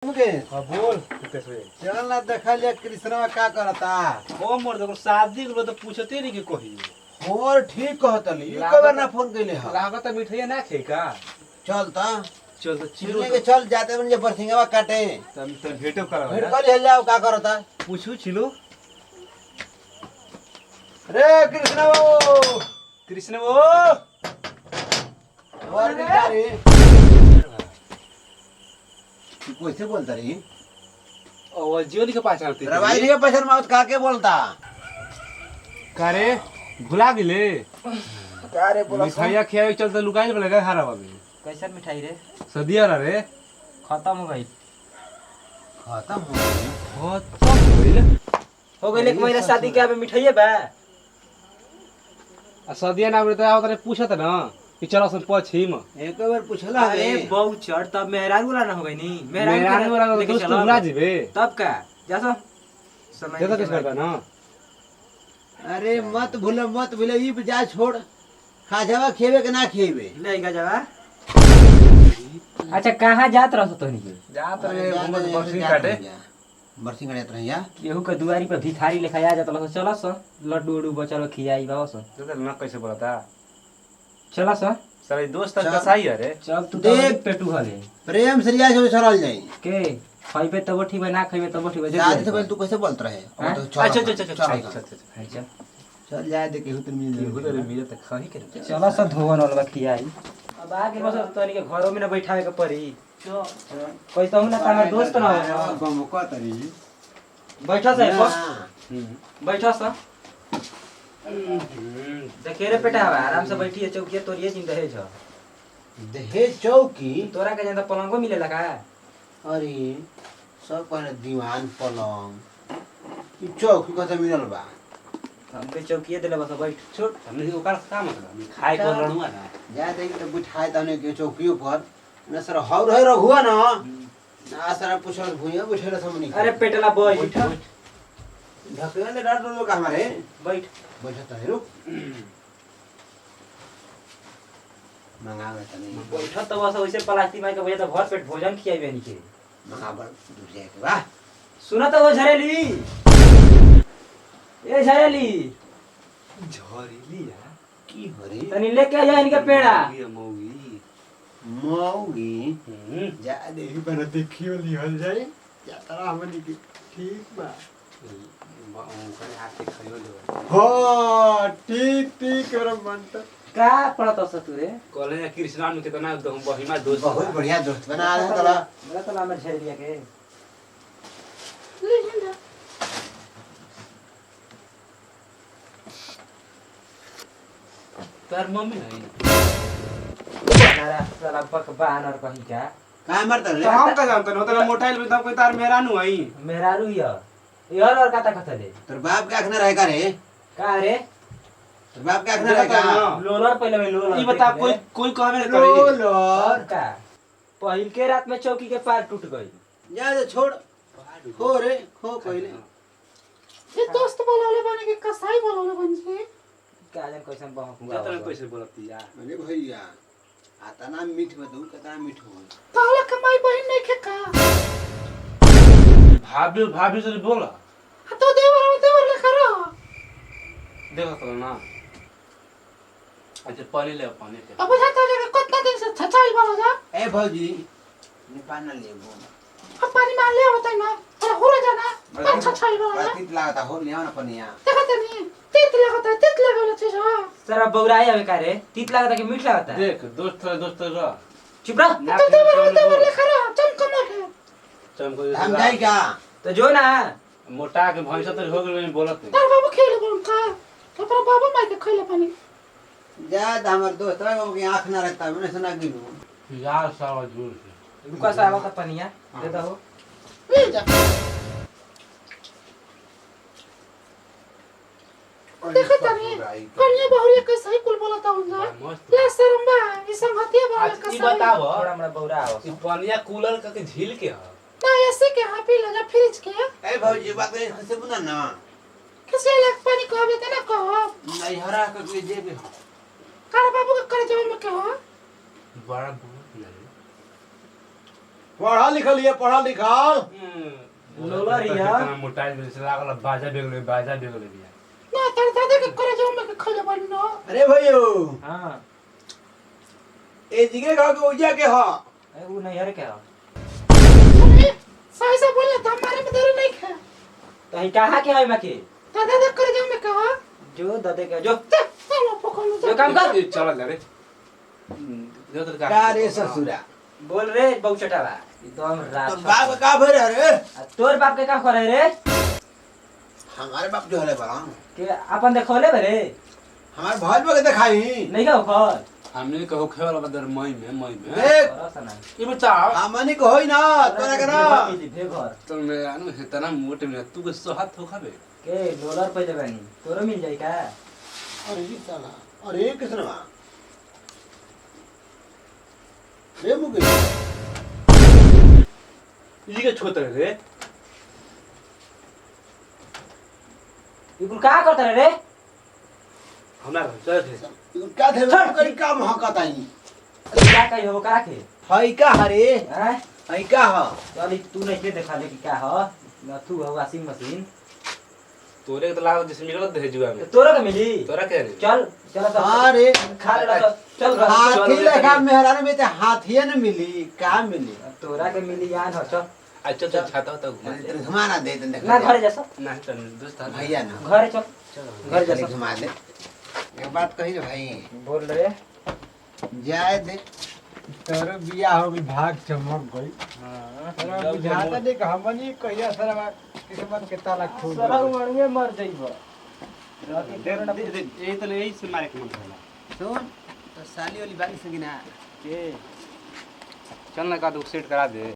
मुके हाँ बोल कितने से चल ना देखा लिया कृष्णवा का करता। ओ मोर देखो शादी के तो पूछते नहीं कि कही और ठीक कहतली एक बार ना फोन कइले ह लागत मिठाई ना खे का चल ता चल तो चिलो चिल्ले के चल जाते बन जे बरसिंगवा काटे तम तो भेटो करा भेट कर जाओ का करता। पूछू चिलो रे कृष्णवा कृष्ण वो और क्या रे तू कैसे बोलता रे और जीवन के पहचानते रवाई के पछन माउत का के बोलता करे भुला गेले का रे बोला मिठाइया खियावे चलते लुकाइल बलेगा हारा बाबे कैसन मिठाई रे सदिया रे खत्म हो गई खत्म हो गई बहुत होइल हो गई एक महीना शादी के अबे मिठाई बा आ सदिया ना बता आवत रे पूछत ना कि चलो सन पछिम एक बार पूछला अरे रे बहु चढ़ तब मेहरान वाला ना हो गई नी मेहरान वाला लेके दोस्त चलो भुला जीबे तब का जा सो समय देखो किस करता ना अरे मत भूले ई जा छोड़ खाजावा खेबे के ना खेबे लेगा जावा अच्छा कहाँ जात रहो तो नहीं जात रे घूमत बक्सी काटे बरसिंग काटे रहिया केहू के दुआरी पे भिखारी लेखा आ जात रहो चलो सो लड्डू उड्डू बचल खियाई बाबा सो तो ना कैसे बोलता चलो सो सारे दोस्त चल। कसाई है रे चल तू देख। देख पेटू हले प्रेम से रिया से सरल जाई के खइबे तब ठीक बा ना खइबे तब ठीक बा शादी से पहले तू कैसे बोलत रहे हाँ? अब तो अच्छा चल अच्छा अच्छा चल अच्छा अच्छा अच्छा चल जाए दे केहू तो मिल केहू जाए तो मेरे तक खही के चलो सब धोवन वाला खियाई अब आगे बस तनी के घरों में ना बैठावे के पड़ी कैसे हम ना तार दोस्त ना हो बम को तरी बैठा से हाँ। बैठा सा देखे रे बेटा आराम से बैठी है चौकी तोरिए जिन रहे छ दहेज चौकी तोरा के ज्यादा पलंगो मिलेला का अरे सब कहने दीवान पलंग ई चौकी कत मिलल बा हमके चौकीए देले बस बैठ छोड़ हमने ओकर का मतलब खाए को लड़ुआ ना जा दे तो बिठाए तने के चौकी ऊपर ना सर हौर है रहुआ ना ना सर पुछल भुइया बैठेला समनी अरे पेटला बैठ ढकेल दे डाल दो का हमारे बैठ बैठता है रुक मंगा ले तने बैठ तो बस वैसे प्लास्टिक माई के भैया तो भर पेट भोजन खियाइबे नी के मंगा बर दूसरे के बा सुना तो वो झरेली ए झरेली झोरीली यार की हरे तनी लेके आ जा इनके पेड़ा ये मौगी मौगी जा दे ही बना देखियो लिहल जाए या तरा हमनी के ठीक बा ओकर हाथ से खइयो ले हो ठीक ठीक रे मन तो का पड़त अस तू रे कहले कृष्णा नु कितना बहिमा दोस्त बहुत बढ़िया दोस्त बना रहा तोरा बोला तो नाम झरेलिया के तार मम्मी नहीं नारा साला बकवान और कहीं का का मरता रे तो हम का जानते न तो मोटाइल में तब कोई तार मेरा नु आई मेहरारू यार और काता कथले तोर बाप के आखना रहे का रे का रे तोर बाप के आखना रहे का लोलर पहले में लोलर ई बता कोई कोई कहबे न करे लोलर का पहिल के रात में चौकी के पार टूट गई जा दे छोड़ खो रे खो पहले ये दोस्त बोलाले बने के कसाई बोलाले बन जे का जन कैसन बहक जात न कैसे बोलती यार अरे भैया आता ना मीठ बदू कता मीठ हो ताला कमाई बहन नहीं के का भाभी से बोला तो देवर लेखा रहो देखो तो ना अच्छा पानी ले पानी पे अब जाता जगह कितना दिन से छछाई वाला जा ए भौजी ने पाना ले बोल अब पानी मान ले होता है ना अरे हो रहा जाना पर छछाई वाला जा तीत लागता हो लिया ना पनिया देखा तनी तीत लगला चीज हां सर अब बौराई हवे का रे तीत लागता कि मीठ लागता देख दोस्त रह चुप रह ना तो देवर लेखा रहो चम कमर है चमको हम जाई का तो जो ना मोटा के भैंसा तो हो गेल बोलत तार बाबू खेले बन का अपना बाबू माई के खइले पानी जा हमर दोस्त बाबू की आंख ना रहता मैंने सुना गिनू यार सारा झूठ है रुका सा आवता पनिया दे दहो ले जा देखा तनी कन्या बहुरिया के सही कुल बोलता हूं जा मस्त ला शर्मा ई संगतिया बोला आज के ई बताओ थोड़ा हमरा बौरा आव ई पनिया कूलर का के झील के ह ना ऐसे के हां पी लगा फ्रिज के ए भौजी बात नहीं खुशी बुना ना किसी लाख पानी कहबे त ना कह नहीं हरा के दे दे काला बाबू के करे जब में कह बड़ा बहुत लगे पढ़ा लिखल ये पढ़ा लिखल लोलरिया मोटाइल में से लागल बाजा बेगले बिया ना तेरे दादा के करे जो मैं खले बन ना अरे भैयो हां ए जिगे गांव के उजा के हा ए वो नहीं हरे क्या सही से बोले तो हमारे में देरी नहीं है तो ही कहा के है मके दादा के करे जो मैं कहा जो दादे का जो चलो पकड़ लो जो काम कर चल ले रे जो तो का रे ससुरा बोल रे बहु चटावा एकदम रात तो बाप का भरे रे आ, तोर बाप के का करे रे हमारे बाप जो हले बड़ा के अपन देखोले बरे हमारे भाई बगे दिखाई नहीं का ओखर हमने कहो खेवाला बदर मई में देख सना ये बताओ हमनी को होई ना तोरा के ना भेघर तो मैं आनु हेतना मोटे में तू के सोहात हो खाबे के डॉलर पहले बानी तोरो मिल जाई का अरे ये साला अरे किसनवा रे मुके ई के छोतर रे ये कुल का करता रे हमरा चल थे तू का थे करी का महकताई क्या कही हो का के हई का हरे हैं हई का ह चल तू नहीं के देखा ले कि क्या हो नथु हो वॉशिंग मशीन तोरे के तो लागल जैसे मिलत दे जुआ में तोरो के मिली तोरा के रे चल चल तो हां रे खा ले तो चल हाथी लगा मेहरान में ते हाथिए न मिली का मिली तोरा के मिली यान हो चल अच्छा चल छाता होता घुमा तेरे घुमाना दे दे ना घर जा सब नहीं तो दोस्त भैया ना घर चल घर जा चल सब घुमा दे एक बात कही रे भाई बोल रे जाए दे तोर बिया हो गई भाग चमक गई तोरा बुझाता नहीं कि हमनी कहिया सारा किस्मत के ताला खोल सारा मणुए मर जाइबो ये तो यही से मारे के मन होला सुन तो साली वाली बाली सगी ना चल ना का तो सेट करा दे